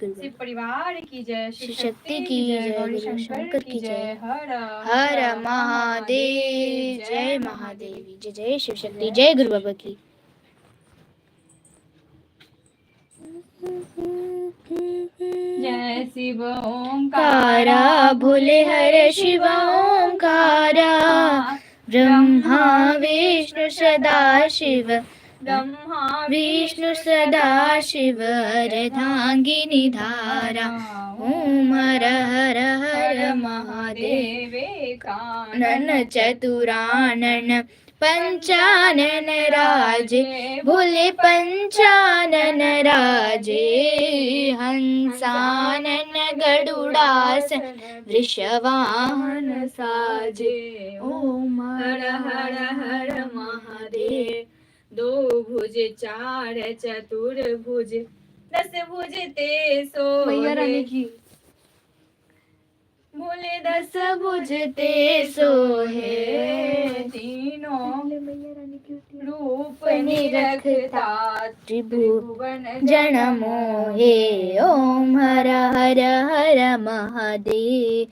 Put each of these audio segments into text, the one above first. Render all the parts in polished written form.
शिव परिवार की जय, शिव शक्ति की जय, गौरी शंकर की जय। हर हर महादेव, जय महादेवी, जय जय शिव शक्ति, जय गुरु बाबा की। जय शिव ओंकारा, भोले हर शिव ओंकारा, ब्रह्मा विष्णु सदा शिव, ब्रह्मा विष्णु सदा शिव, अर्धांगिनी धारा। ओम हर हर हर महादेव, कानन चतुरानन पंचानन राजे, भोले पंचानन राजे, हंसानन गरुड़ासन वृषवाहन साजे। ओम हर हर हर महादेव। दो भुज चार चतुर्भुज, 10 भुज ते सोहे, भोले 10 भुज ते सोहे, तीनों रूप निरखता त्रिभुवन जन मोहे। ओम हर हर हर महादेव।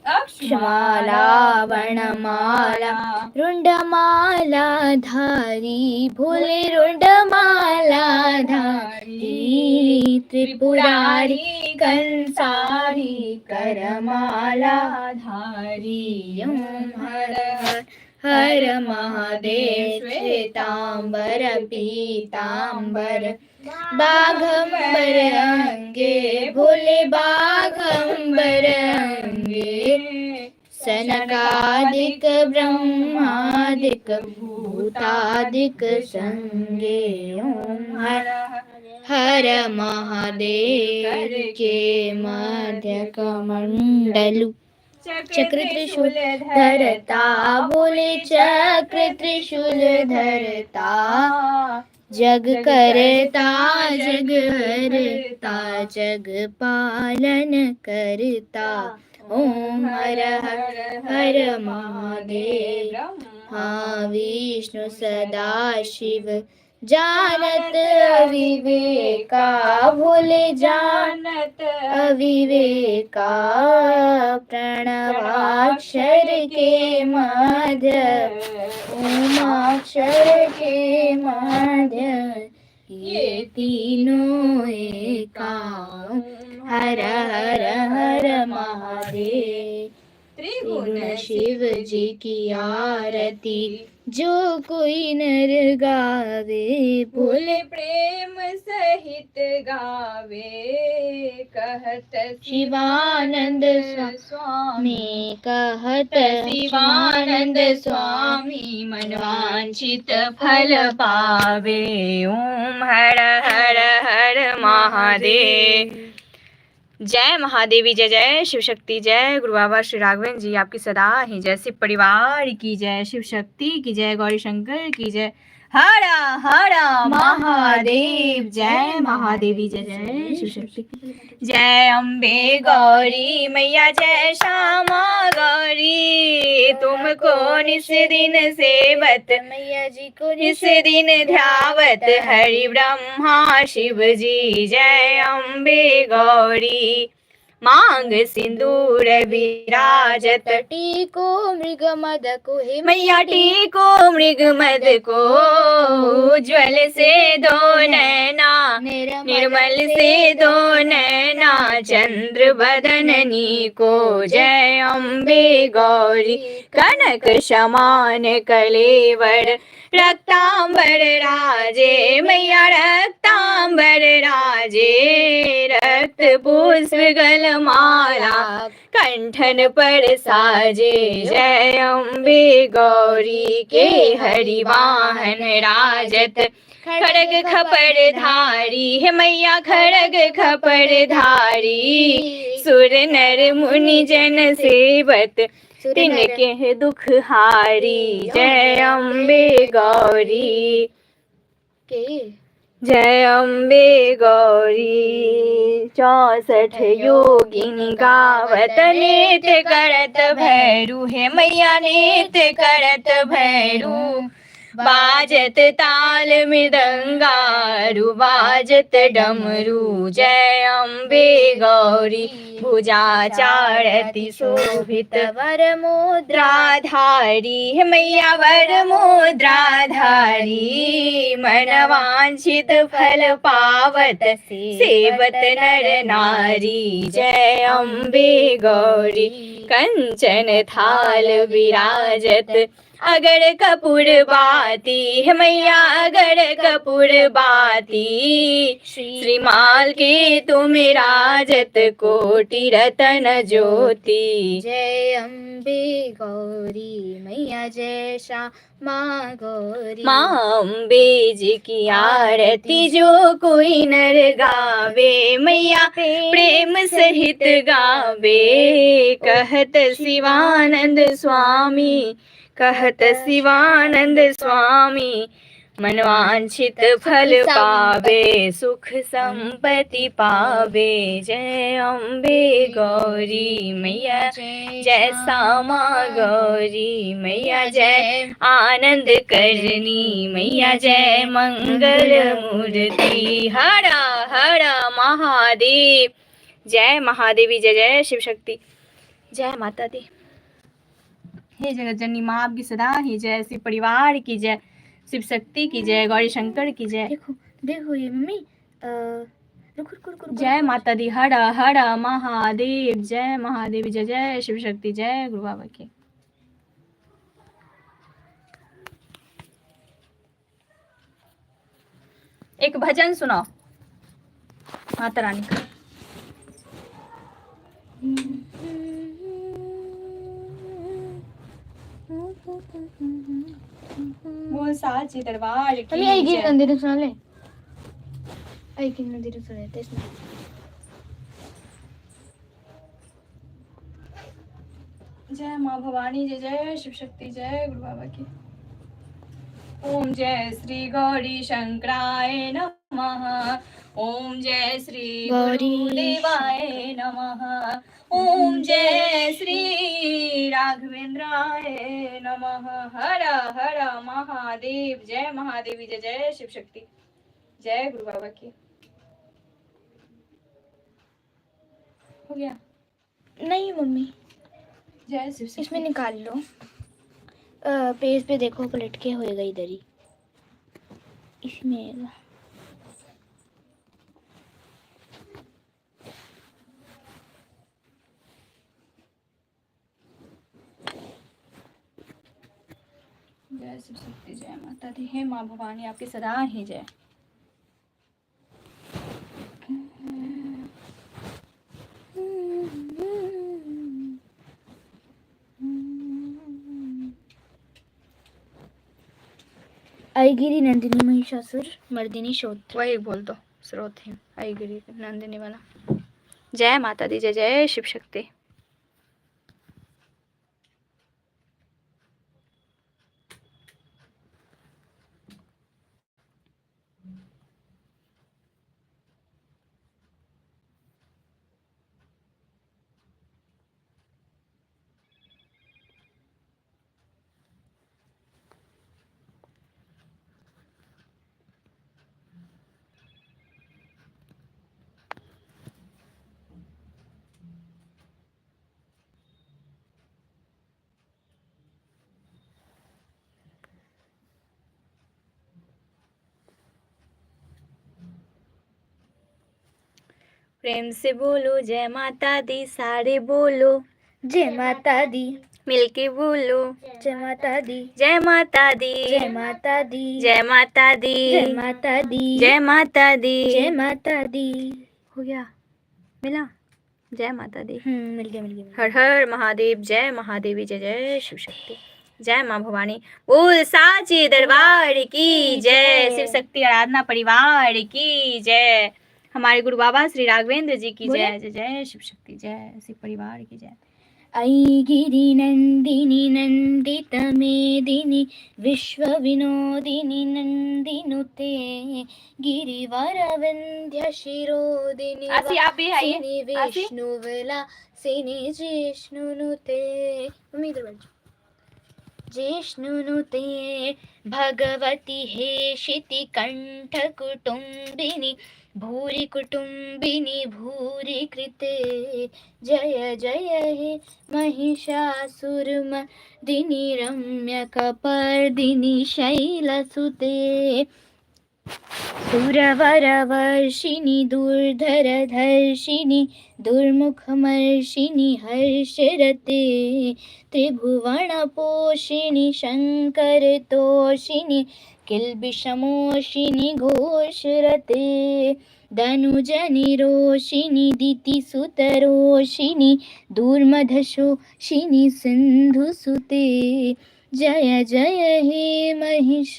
अक्षमाला वनमाला रुंडमाला धारी, भोले रुंडमाला धारी, त्रिपुरारी कंसारी करमाला धारी। ओम हर हर हर महादेव। श्वेतांबर पीतांबर बाघंबर अंगे, भोले बाघंबर अंगे, सनकादिक ब्रह्मादिक भूतादिक संगे। ओम हर हर महादेव के मध्य कमंडलु, चक्र त्रिशूल धरता, भोले चक्र त्रिशूल धरता, जग करता जग हरता, जग पालन करता। ओम हर हर हर महादेव। हाँ विष्णु सदा शिव, जानत अविवेका, भोले जानत अविवेका, प्रणवाक्षर के मध्य, ओमाक्षर के मध्य, ये तीनों एका। हर हर हर महादेव। त्रिगुण शिव जी की आरती, जो कोई नर गावे, भोले प्रेम सहित गावे, कहत शिवानंद स्वामी, कहत शिवानंद स्वामी, मनवांछित फल पावे। ओम हर हर हर महादेव। जय महादेवी, जय जय शिव शक्ति, जय गुरु बाबा श्री राघवेंद्र जी आपकी सदा ही जय। शिव परिवार की जय, शिव शक्ति की जय, गौरी शंकर की जय। हर हर महादेव। जय महादेवी, जय जय शिव शक्ति। जय अम्बे गौरी मैया, जय श्यामा गौरी, तुमको निस दिन सेवत, मैया जी को निस दिन ध्यावत, हरि ब्रह्मा शिव जी। जय अम्बे गौरी। मांग सिंदूर विराजत, टीको मृग मद को, हे मैया टीको मृग मद को, उज्ज्वल से दो नैना, निर्मल से दो नैना, चंद्र बदननी को। जय अम्बे गौरी। कनक समान कलेवर, रक्तांबर राजे, मैया रक्तांबर राजे, रक्त पुष्प गलमाला कंठन पर साजे। जय अम्बे गौरी के हरिवाहन राजत, खड़ग खपर धारी, हे मैया खड़ग खपर धारी, सुर नर मुनि जन सेवत, तिनके दुख हारी। जय अम्बे गौरी। जय अम्बे गौरी। 64 योगिनी गावत, नृत्य करत भैरू, हे मैया नृत्य करत भैरू, बाजत ताल मृदंगारु बाजत डमरू जय अम्बे गौरी भुजा चारति शोभित वर मुद्रा मुद्राधारी हे मैया वर मुद्राधारी मनवांछित फल पावत सेवत नर नारी जय अम्बे गौरी कंचन थाल विराजत अगर कपूर बाती हे मैया अगर कपूर बाती श्रीमाल के तुम राजत कोटि रतन ज्योति जय अम्बे गौरी मैया जय श्यामा गौरी माँ अम्बे जी की आरती जो कोई नर गावे मैया प्रेम सहित गावे कहत शिवानंद स्वामी कहत शिवानंद स्वामी मनवांछित फल पावे सुख संपत्ति पावे जय अम्बे गौरी मैया जय श्यामा गौरी मैया जय आनंद करनी मैया जय मंगल मूर्ति हर हर महादेव जय महादेवी जय जय शिव शक्ति जय माता दी। हे जगत जननी माँ आपकी सदा ही जय शिव परिवार की जय शिव शक्ति की जय गौरी शंकर की जय। देखो देखो ये मम्मी रुक रुक रुक रुक जय माता दी हर हर महादेव जय महादेवी जय जय शिव शक्ति जय गुरु बाबा की। एक भजन सुनाओ माता रानी का। वो साची दरबार की मम्मी आई गीत जय। मंदिर सुना ले आई गीत मंदिर सुना लेते इसमें जय माँ भवानी जय जय शिव शक्ति जय गुरु बाबा की। ओम जय श्री गौरी शंकराय नमः ओम जय श्री गौरी गुरुदेवाय नमः ओम जय श्री राघवेंद्राय नमः हर हर महादेव जय महादेवी जय जय शिव शक्ति जय गुरु बाबा की। हो गया नहीं मम्मी जय शिव शक्ति। इसमें निकाल लो पेज पे देखो पलट के होएगा इधर ही इसमें जय शिव शक्ति जय माता दी। हे माँ भवानी आपकी सदा ही जय। आईगिरी नंदिनी महिषासुर मर्दिनी शोध वही बोल दो स्रोत है आईगिरी नंदिनी वाला। जय माता दी जय जय शिव शक्ति। प्रेम से बोलो जय माता दी सारे बोलो जय माता दी मिलके बोलो जय माता दी जय माता दी जय माता दी जय माता दी जय माता दी जय माता दी। जय माता दी हो गया मिला जय माता दी। मिल गया मिल गया हर हर महादेव जय महादेवी जय जय शिव शक्ति जय माँ भवानी बोल साचे दरबार की जय शिव शक्ति आराधना परिवार की जय हमारे गुरु बाबा श्री राघवेंद्र जी की जय जय जय शिव शक्ति जय शिव परिवार की जय। ऐगिरि नंदिनी नंदित मेदिनी विश्व विनोदिनी नंदिनुते गिरिवर विंध्य शिरोदिनी आसी आप भी आइए सिनी आसी। विष्णुवला सिनी जिष्णुनुते मम्मी इधर बैठ जाओ जिष्णुनुते भगवति हेशिति कण्ठकुटुम्बिनि भूरि कुटुम्बिनि भूरि कृते जय जय हे महिषासुरमर्दिनि रम्यकपर्दिनि शैलसुते सुरवरवर्षिणि दुर्धरधर्षिणि दुर्मुखमर्षिणि हर्षरते त्रिभुवनपोषिणि शङ्करतोषिणि किल्बिषमोषिणि घोषरते धनुजनिरोषिणि दितिसुतरोषिणि दुर्मधशोषिणि सिन्धुसुते जय जय हे महिषासुरमर्दिनि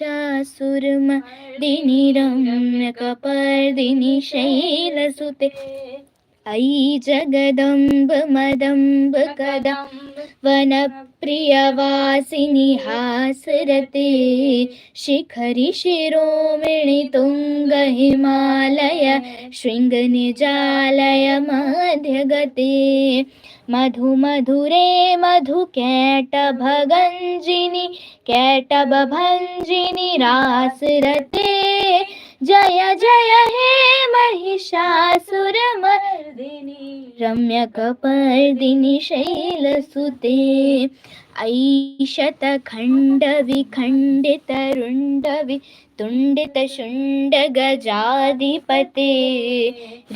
रम्यकपर्दिनि शैलसुते अयि जगदम्ब मदम्ब कदम्ब वनप्रियवासिनि हासरते शिखरि शिरोमणि तुङ्ग हिमालय शृङ्गनिजालय मध्यगते मधु मधुरे मधु कैटभगञ्जिनि कैटभञ्जिनि रासरते जय जय हे महिषासुरमर्दिनि रम्यकपर्दिनि शैलसुते ऐशतखण्डविखण्डितरुण्डवितुण्डितशुण्डगजाधिपते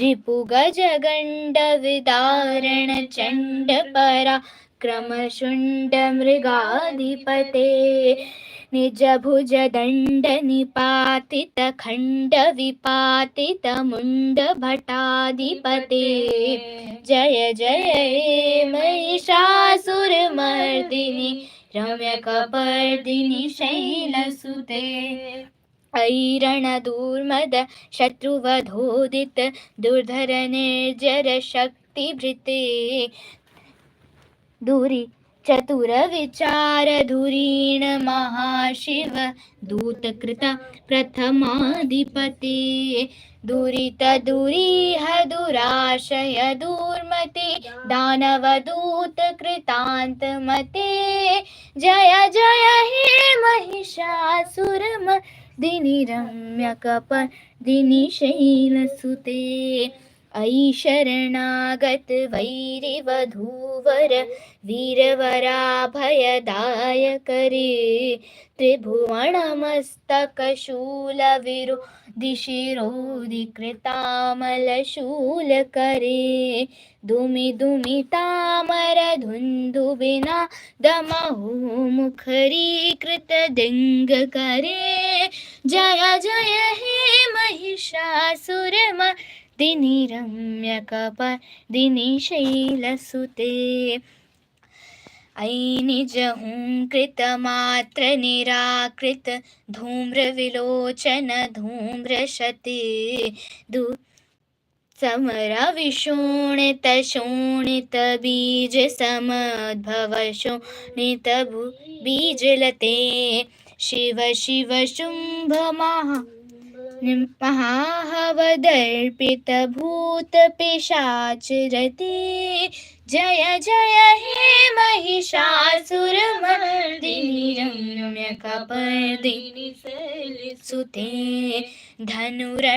रिपुगजगण्डविदारणचण्डपराक्रमशुण्डमृगाधिपते निजभुजदण्डनिपातितखण्डविपातितमुण्डभटाधिपते जय जय हे महिषासुरमर्दिनि रम्यकपर्दिनि शैलसुते ऐरणदूर्मद शत्रुवधोदित दुर्धर निर्जर शक्तिभृते दूरी चतुर विचार धुरीण महाशिव दूतकृता प्रथमाधिपते दुरित दुरीह दुराशय दूर्मते दानवदूत कृतान्तमते जय जय हे महिषासुरमर्दिनि रम्यकपर्दिनि शैलसुते अयि शरणागत वैरिवधूवर वीरवराभयदायकरे त्रिभुवनमस्तकशूलविरोधिशिरोधिकृतामलशूलकरे दुमि दुमितामर धुन्धुबिना दमहुमुखरीकृतदिङ्गकरे जय जय हे महिषासुरमर्दिनि रम्यकपर्दिनि शैलसुते ऐ निजहुङ्कृत मात्र निराकृत धूम्रविलोचन धूम्रशते समरविशोणित शोणित बीज समद्भव शोणित बीजलते शिव शिव शुम्भ महाहवदर्पित भूत पिशाचरते जय जय हे महिषासुरमर्दिनि रम्यकपर्दिनि शैलसुते धनुरणुशङ्गरण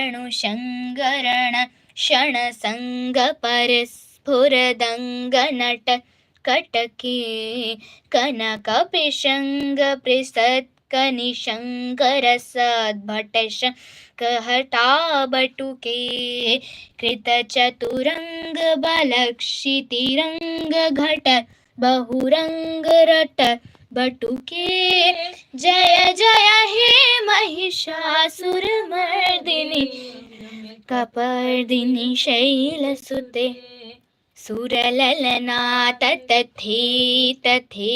क्षणसङ्ग परस्फुरदङ्गनट कटके कनकपिशङ्ग प्रसत्कनिशङ्करसद्भटश कहटाबटुके कृतचतुरङ्ग बलक्षितिरङ्ग घट बहुरङ्ग रट बटुके जय जय हे महिषासुरमर्दिनि कपर्दिनि शैलसुते सुरललना तथे तथे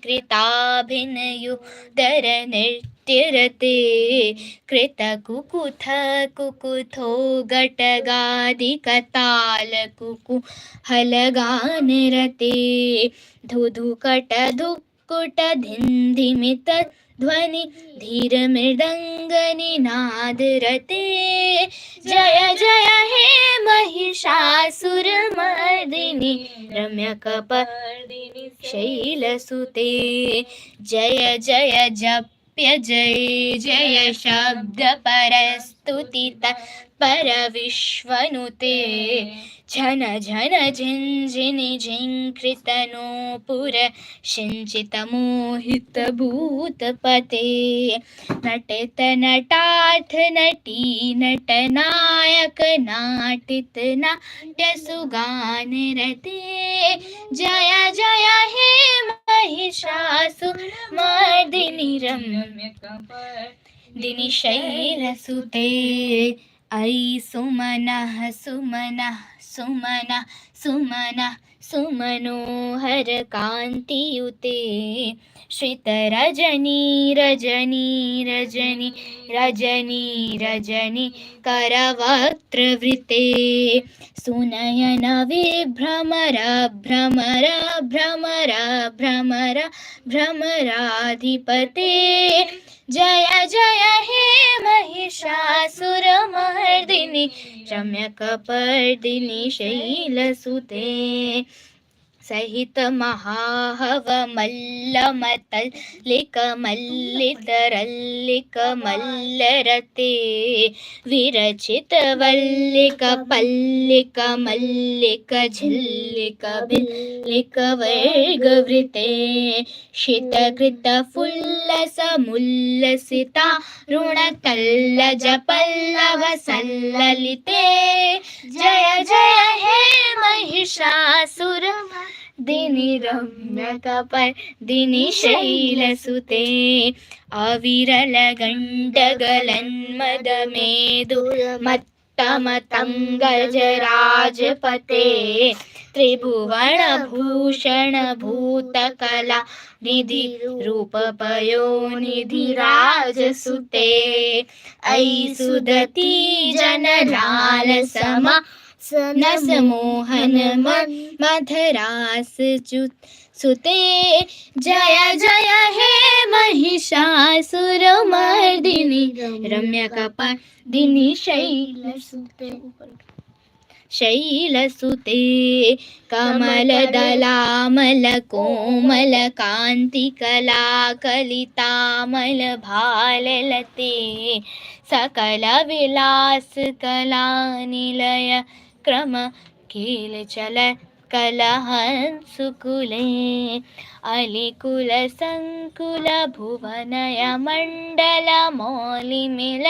कृताभिनयोदर नृत्यरते कृतकुकुथ कुकुथो घटगादिकताल कुकुहलगानरते धुधुकट धुक्कुट धिन्धिमित ध्वनि धीरमृदङ्गनिनादरते जय जय हे महिषासुरमर्दिनि रम्यकपर्दिनि शैलसुते जय जय जप्य जय जय शब्द परस्तुतित पर विश्वनुते झन झन झिंझिनि झिंकृतनूपुर सिंचित मोहित भूतपते नटित नटार्थ नटी नटनायक नाटित नाट्य सुगान रते जय जय हे महिषासुर मर्दिनि रम्यकपर्दिनि शैलसुते ऐ सुमनः सुमनः सुमनः सुमनः सुमनोहर कान्तियुते श्रित रजनी रजनी रजनी रजनी रजनी करवक्त्रवृते सुनयन विभ्रमर भ्रमर भ्रमर भ्रमर भ्रमराधिपते जय जय हे महिषासुरमर्दिनि रम्यकपर्दिनि शैलसुते सहित महाहव मल्लमतल्लिक मल्लितरल्लिक मल्लरते विरचित वल्लिक पल्लिक मल्लिक झिल्लिक बिल्लिक वर्गवृते शितकृत फुल्लस मुल्लसिता ऋणतल्लज पल्लव सल्ललिते जय जय हे महिषासुर दिनि रम्यकपर्दिनि शैलसुते अविरल गण्डगलन्मदमेदुर्मत्तमतङ्गजराजपते त्रिभुवन भूषण भूतकला निधि रूपपयोनिधि राजसुते ऐ सुदती जनलाल समा नस मोहन मधरास सुते जय जय हे महिषासुरमर्दिनि रम्यकपर्दिनि शैलसुते कमलदलामल कोमल कान्तिकला कलितामल भाललते सकल विलास कला निलय क्रम कीलचल कलहंसुकुले अलिकुल संकुल भुवनय मण्डल मौलिमिल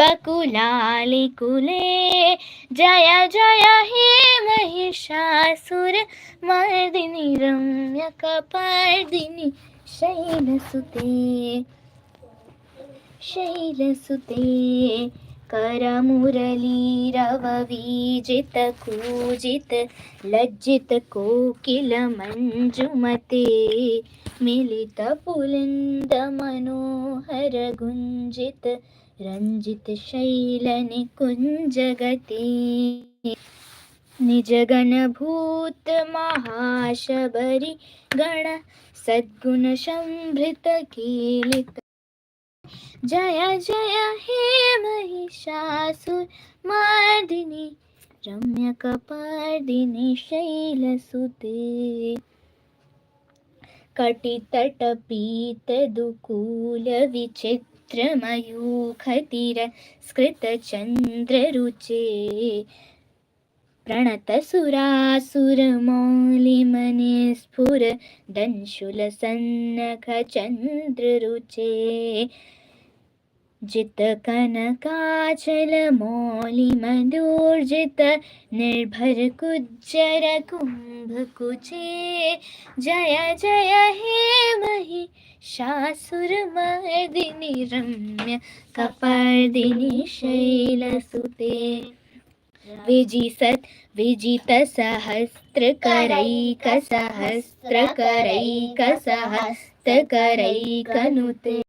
बकुलालिकुले जय जय हे महिषासुर मर्दिनि रम्यकपर्दिनि शैलसुते करमुरलीरववीजित कूजित लज्जित कोकिल मंजुमते मिलित पुलिंद मनोहर गुंजित रंजित शैल निकुंजगते निज गण भूत महाशबरी गण सद्गुण संभृत कीलित जय जय हे महिषासुरमर्दिनि रम्यकपर्दिनि शैलसुते कटितटपीत दुकूल विचित्र मयूखतिर स्कृत चंद्ररुचे प्रणत सुरासुर मौलिमनि स्फुर दंशुल सन्नख चंद्ररुचे जित कनकाचल मौलिमदूर्जित निर्भर कुज्जर कुंभकुचे जय जय हे महिषासुरमर्दिनि रम्यकपर्दिनि शैलसुते विजित सहस्त्रकरैकसहस्त्रकरैकसहस्त्रकरैकनुते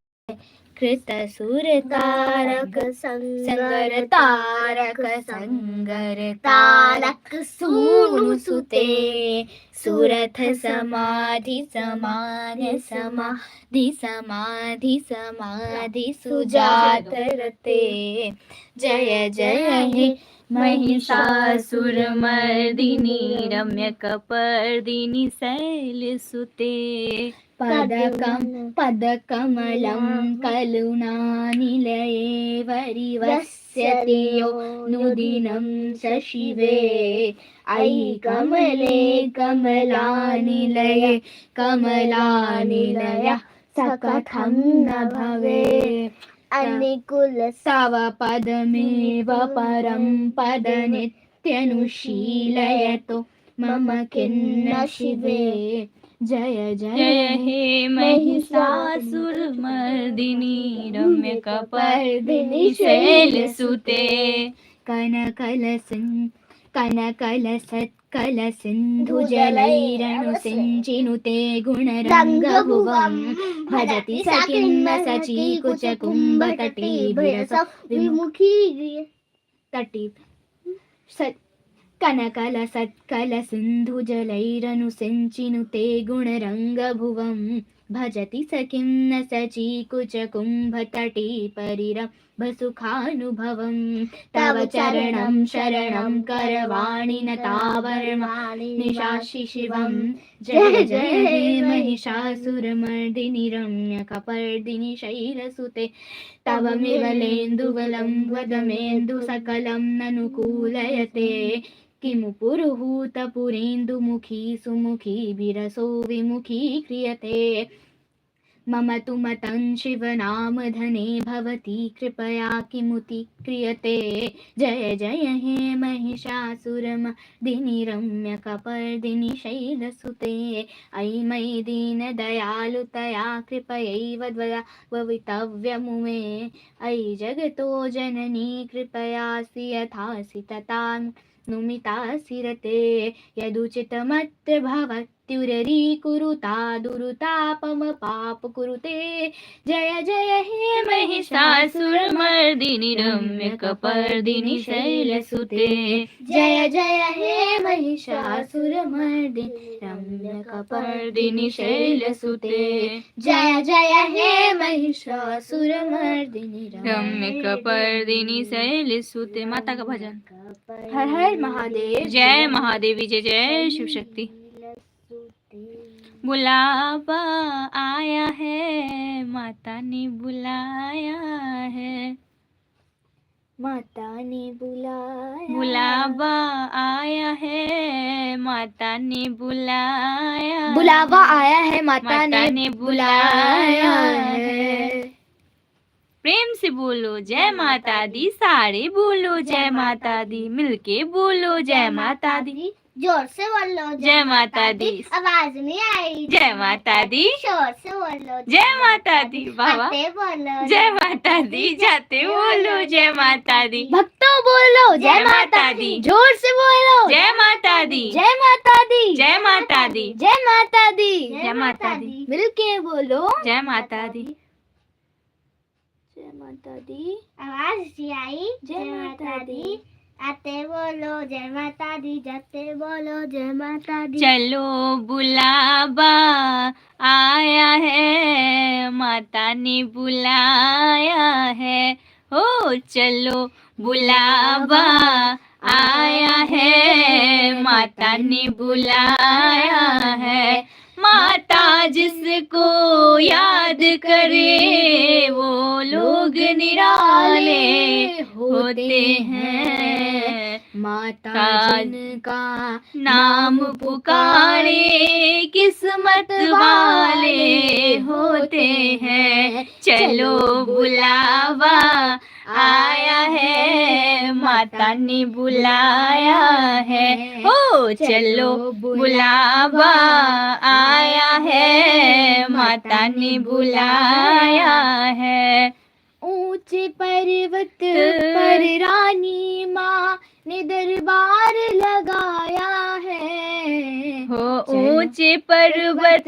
कृत सुर तारक संगर तारक संगर तारक सूनुसुते सुरथ समाधि समान समाधि समाधि समाधि सुजात रते जय जय हे महिषासुरमर्दिनी रम्यकपर्दिनी शैलसुते पदकमलं करुणानिलये वरिवस्यति यो नुदिनं शशिवे अयि कमले कमलानिलये कमलानिलयः सकथं न भवेत् अनुकूल तव पदमेव परं पदनित्यनुशीलयतो मम खिन्न शिवे जय जय जय हे महिषासुरमर्दिनी रम्यकपर्दिनी शैलसुते कनकलसत्कलसिन्धुजलैरनुसिञ्चिनुते गुणरङ्गभुवं भजति स किन्न सचीकुचकुम्भतटी विरसौ विमुखी तटी कनकलसत्कलसिन्धुजलैरनुसिञ्चिनुते गुणरङ्गभुवं भजति स किं न सचीकुचकुम्भतटी परिरम्भसुखानुभवं तव चरणं शरणं करवाणि नतावरवाणि निशासि शिवं जय जय हे महिषासुरमर्दिनि रम्यकपर्दिनि शैलसुते तव मिवलेन्दुवलं वदमेन्दु सकलं ननुकूलयते किमु पुरुहूतपुरेन्दुमुखी सुमुखी विरसो विमुखी क्रियते मम तु मतं शिवनामधने भवती कृपया किमुति क्रियते जय जय हे महिषासुरमर्दिनि रम्यकपर्दिनि शैलसुते अयि मयि दीनदयालुतया कृपयैव भवितव्यमुमे अयि जगतो जननी कृपयासि यथासि तथा नुमितासि रते यदुचितमत्र भवत्युररीकुरुता दुरुतापमपाप कुरुते जय जय हे महिषासुरमर्दिनी रम्यकपर्दिनी शैलसुते जय जय हे महिषासुरमर्दिनि रम्यकपर्दिनि शैलसुते जय जय हे महिषासुरमर्दिनि रम्यकपर्दिनी शैलसुते। माता का भजन। हर हर महादेव। जय महादेवी, जय जय शिव शक्ति। बुलावा आया है, माता ने बुलाया है, माता ने बुलाया, बुलावा आया है, माता ने बुलाया, बुलावा आया है, माता ने बुलाया है। प्रेम से बोलो जय माता दी, सारे बोलो जय माता दी, मिलके बोलो जय माता दी, जोर से बोलो जय माता दी। आवाज नहीं आई। जय माता दी, शोर से बोलो जय माता दी। बाबा आते बोलो जय माता दी, जाते बोलो जय माता दी, भक्तों बोलो जय माता दी, जोर से बोलो जय माता दी, जय माता दी, जय माता दी, जय माता दी, जय माता दी, मिलके बोलो जय माता दी, जय माता दी। आवाज सी आई जय माता दी, आते बोलो जय माता दी, जाते बोलो जय माता दी। चलो बुलावा आया है, माता ने बुलाया है, ओ चलो बुलावा आया है, माता ने बुलाया है। माता जिसको याद करे वो लोग निराले होते हैं, माता जिनका नाम पुकारे किस्मत वाले होते हैं। चलो बुलावा आया है, माता ने बुलाया है, ओ चलो बुलावा आया है, माता ने बुलाया है। ऊंचे पर्वत पर रानी माँ ने दरबार लगाया है, हो ऊंचे पर्वत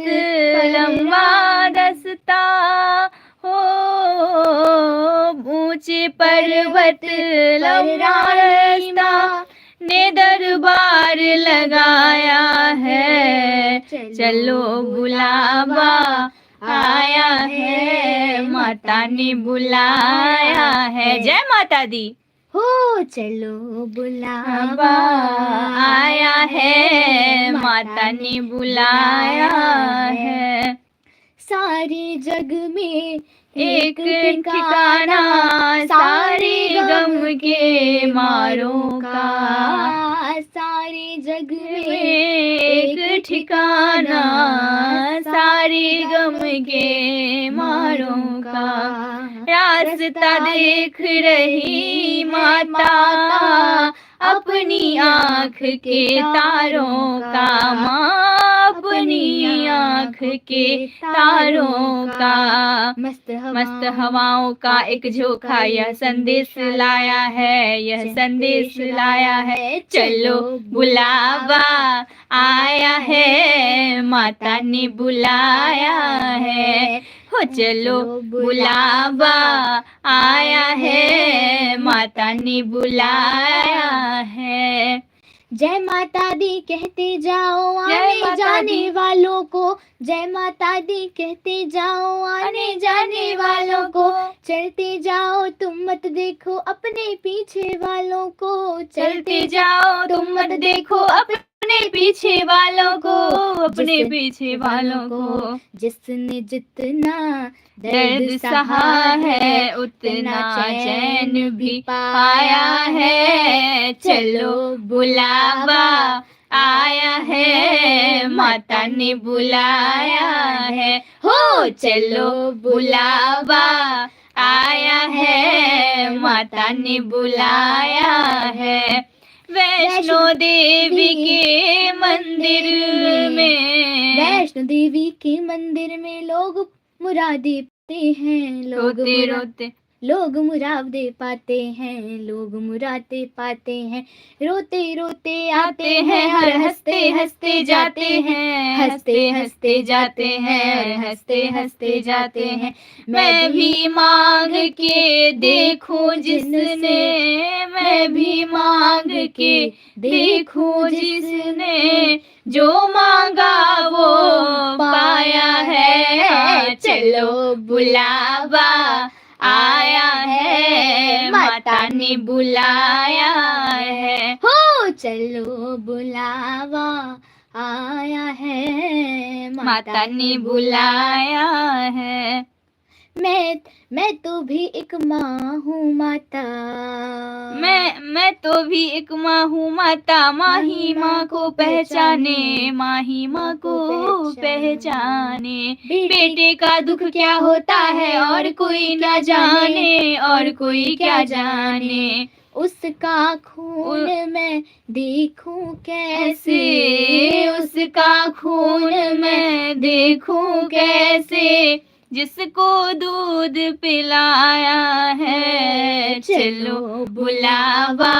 लंबा दस्ता, हो ऊंचे पर्वत लंबा रास्ता ने दरबार लगाया है। चलो बुलावा आया है, माता ने बुलाया है। जय माता दी, हो चलो बुलावा आया है, माता ने बुलाया है। सारे जग में एक ठिकाना सारे गम के मारों का, सारे जग में एक ठिकाना सारे गम के मारों का। रास्ता देख रही माता अपनी आँख के तारों का, माँ अपनी आँख के तारों का। मस्त हवाओं का एक झोंका यह संदेश लाया है, यह संदेश लाया है। चलो बुलावा आया है, माता ने बुलाया है। हो चलो बुलावा आया है, माता ने बुलाया है। जय माता दी कहते जाओ आने जाने वालों को, जय माता दी कहते जाओ आने जाने वालों को। चलते जाओ तुम मत देखो अपने पीछे वालों को, चलते जाओ तुम मत देखो अपने पीछे वालों को, अपने पीछे वालों को। जिसने जितना दर्द सहा है उतना चैन भी पाया है। चलो बुलावा आया है, माता ने बुलाया है। हो चलो बुलावा आया है, माता ने बुलाया है। वैष्णो देवी के मंदिर में, वैष्णो देवी के मंदिर में लोग मुरादे पाते हैं, रोते रोते लोग मुरादे पाते हैं, लोग मुरादे पाते हैं। रोते रोते आते हैं, हर हंसते हंसते जाते हैं, हंसते हंसते जाते हैं, और हंसते हंसते जाते हैं। मैं भी मांग के देखूं जिसने, मैं भी मांग के देखूं जिसने, जो मांगा वो पाया है। चलो बुलावा आया है, माता ने बुलाया है। हो चलो बुलावा आया है, माता ने बुलाया है। मैं तो भी एक माँ हूँ माता, मैं तो भी एक माँ हूँ माता। माही माँ को पहचाने, माही माँ को पहचाने। बेटे का दुख क्या होता है और कोई ना जाने, और कोई क्या जाने। उसका खून मैं देखूं कैसे, उसका खून मैं देखूं कैसे, जिसको दूध पिलाया है। चलो बुलावा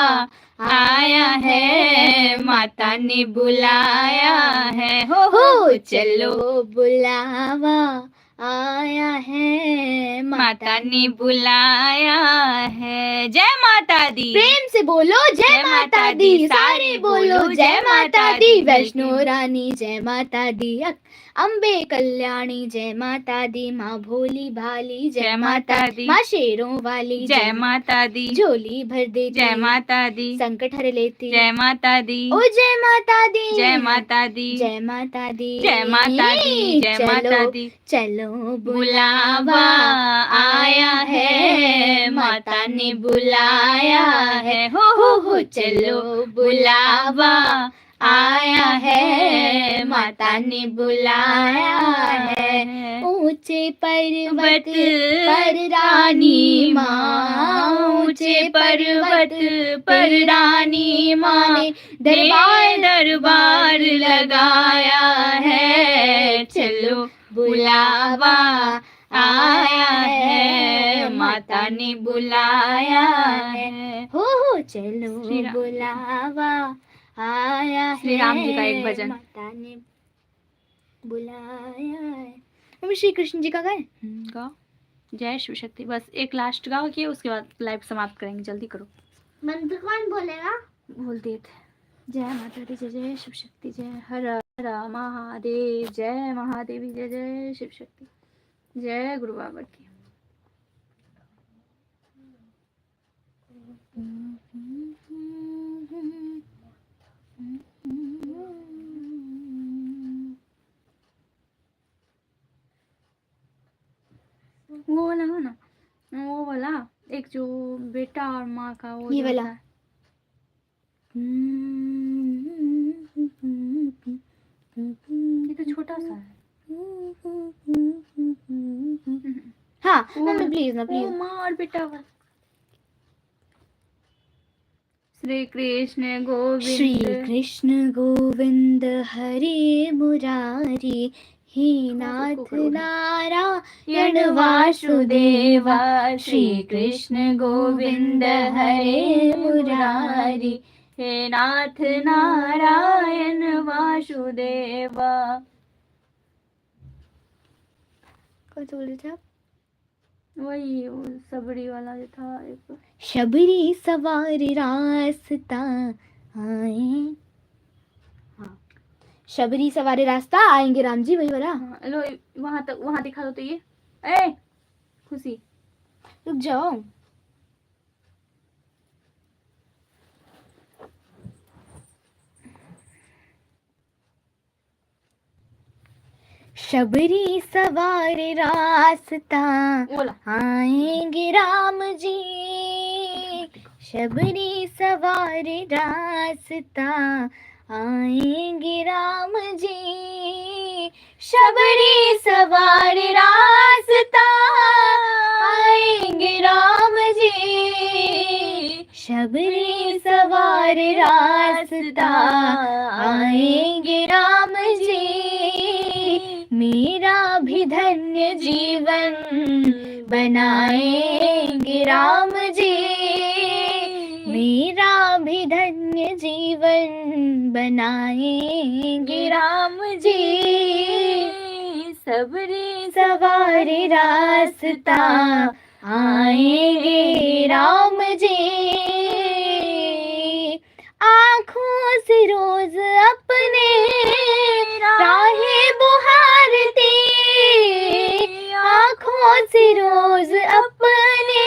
आया है, माता ने बुलाया है। हो चलो बुलावा आया है, माता ने बुलाया है। जय माता दी। प्रेम से बोलो जय माता दी, सारे बोलो जय माता दी। वैष्णो रानी जय माता दी, अम्बे कल्याणी जय माता दी। माँ भोली भाली जय माता दी, माँ शेरों वाली जय माता दी। झोली भर देती जय माता दी, संकट हर लेती जय माता दी। ओ जय माता दी, जय माता दी, जय माता दी, जय माता दी, जय माता दी। चलो बुलावा आया है, माता ने बुलाया है। हो चलो बुलावा आया है, माता ने बुलाया है। ऊंचे पर्वत पर रानी माँ, ऊंचे पर्वत पर रानी माँ ने दरबार लगाया है। चलो बुलावा आया है, माता ने बुलाया है। हो चलो बुलावा आया है, श्री राम जी का एक भजन। माता ने बुलाया है। हम श्री कृष्ण जी का गाएं? गाओ। जय शिव शक्ति। बस एक लास्ट गाओ कि उसके बाद लाइव समाप्त करेंगे। जल्दी करो। मंत्र कौन बोलेगा? बोल दिए थे। जय माता दी, जय जय शिव शक्ति, जय हर हर महादेव, जय महादेवी, जय जय शिव शक्ति, जय गुरु बाबा की। वो वाला हो ना, वो वाला एक जो बेटा और माँ का वो ये जो वाला। होता है। ये तो छोटा सा है। हाँ वो मम्मी ना, प्लीज ना वो प्लीज। माँ और बेटा वाला। श्री कृष्ण गोविंद श्री कृष्ण गोविंद हरे मुरारी, हे नाथ नारायण वासुदेवा। श्री कृष्ण गोविंद हरे मुरारी, हे नाथ नारायण वासुदेवा। कौन सा बोल रहे थे आप? वही वो सबरी वाला जो था एक। शबरी सवार रास्ता आए, हाँ शबरी सवार रास्ता आएंगे राम जी, वही वाला। हाँ, लो वहां तक, वहां दिखा दो तो ये। ए खुशी, रुक जाओ। शबरी सवार रास्ता बोला आएंगे राम जी, शबरी सवार रास्ता आएंगे राम जी, शबरी सवार रास्ता आएंगे राम जी, शबरी सवार रास्ता आएंगे राम जी, मेरा भी धन्य जीवन बनाएंगे राम जी, मेरा भी धन्य जीवन बनाएंगे राम जी, सबरी सवार रास्ता आएंगे राम जी, आँखों से रोज अपने राहें बुहारती, आँखों से रोज अपने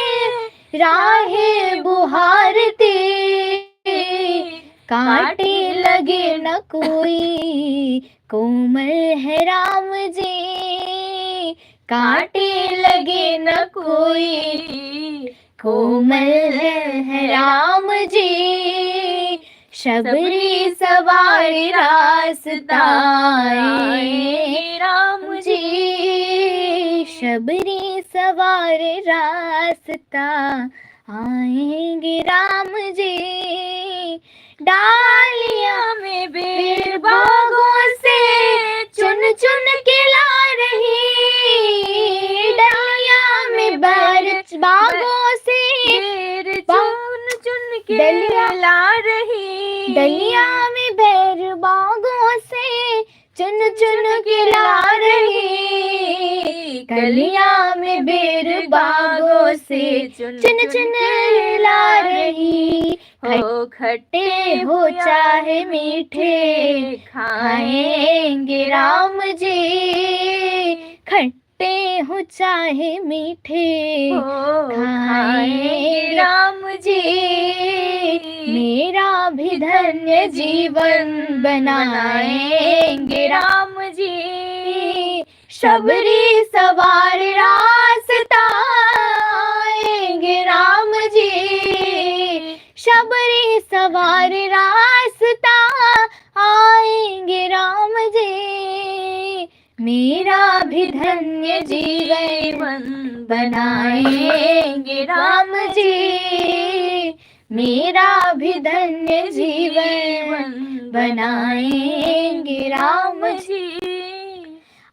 राहें बुहारती, कांटे लगे न कोई कोमल है राम जी, कांटे लगे न कोई कोमल है राम जी, शबरी सवार रास्ता आए राम जी, शबरी सवार रास्ता आएंगे राम जी, डालियां में बेर बागों से चुन चुन के ला रही, डालियां में बेर बागों से चुन चुन के डलिया ला रही, डलिया में बेर बागों से चुन चुन के ला रही, कलिया में बेर बागों से चुन चुन ला रही, हो खट्टे हो चाहे मीठे खाएंगे राम जी, खट्टे हो चाहे मीठे खाएंगे राम जी, मेरा भी धन्य जीवन बनाएंगे राम जी, शबरी सवार रास्ता आएंगे राम जी, शबरी सवार रास्ता आएंगे राम जी, मेरा भी धन्य जीवन बनाएंगे राम जी, मेरा भी धन्य जीवन बनाएंगे राम जी,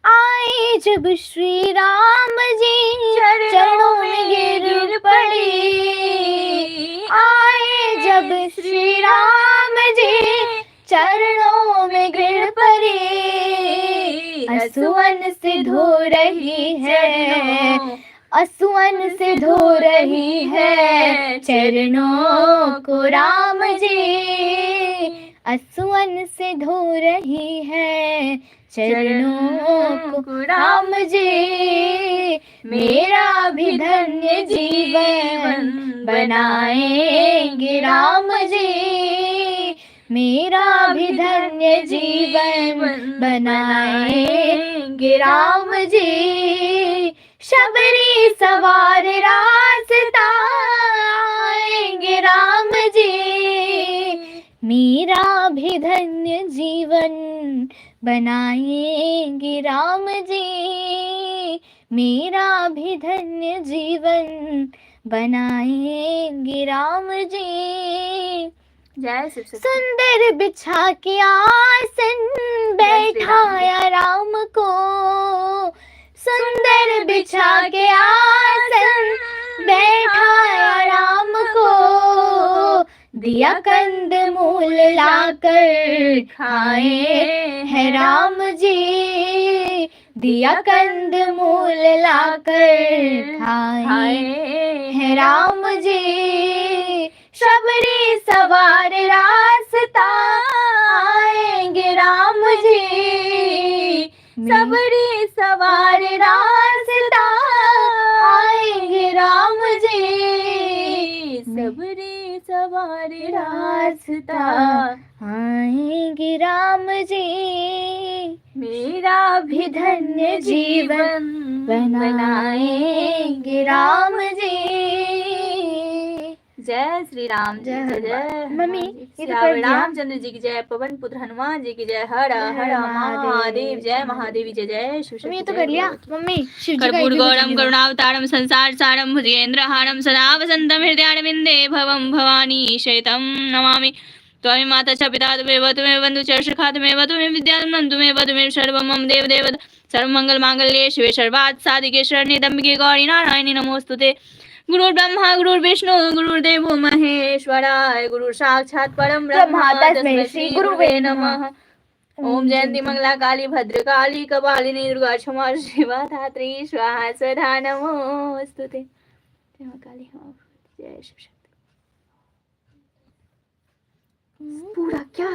आए जब श्री राम जी चरणों में गिर पड़ी, आए जब श्री राम जी चरणों में गिर पड़ी, असुवन से धो रही है, असुवन से धो रही है चरणों को राम जी, असुअन से धो रही है चरणों को राम जी। मेरा भी धन्य जीवन बनाएंगे राम जी। मेरा भी धन्य जीवन बनाएंगे राम जी। शबरी सवार रास्ता आएंगे राम जी। मेरा भी धन्य जीवन बनाएंगे राम जी। मेरा भी धन्य जीवन बनाएंगे राम जी। जय शिव शक्ति। सुंदर बिछा के आसन बैठाया राम को। सुंदर बिछा के आसन बैठाया राम को। दिया कंद मूल लाकर खाए है राम जी। दिया कंद मूल लाकर खाए है राम जी। शबरी सवार रास्ता आएंगे राम जी। शबरी सवार रास्ता आएंगे राम जी। शबरी सवार रास्ता आएंगे राम जी। मेरा भी धन्य जीवन बनाएंगे राम जी। जय श्री राम जी की जय। मम्मी, श्री श्री रामचंद्र जी की जय। पवन पुत्र हनुमान जी की जय। हर हर महादेव। जय महादेवी जय। जय शिव शक्ति। ये तो कर लिया मम्मी। शिव जी का कर्पूर एक भी गौरम भजन करुणावतारम संसार सारम भुजेन्द्रहारम सदा वसंतम हृदयारविंदे भवम भवानी शैतम नमामि। त्वमेव माता च पिता त्वमेव त्वमेव बन्धु च सखा त्वमेव त्वमेव विद्याधनं त्वमेव त्वमेव सर्वं मम देव देव सर्वमंगलमांगल्ये शिवे सर्वार्थ साधिके शरण्ये त्र्यंबके गौरी नारायणी नमोस्तुते। गुरुर्ब्रह्मा गुरुर्विष्णु गुरुर्देवो महेश्वराय। गुरु साक्षात् परम ब्रह्म तस्मै श्री गुरुवे नमः। ओम जयंती मंगला काली भद्रकाली कपालिनी दुर्गा क्षमा शिवा धात्री स्वाहा स्वधा नमोस्तुते। जय मां काली। जय शिव शक्ति। पूरा क्या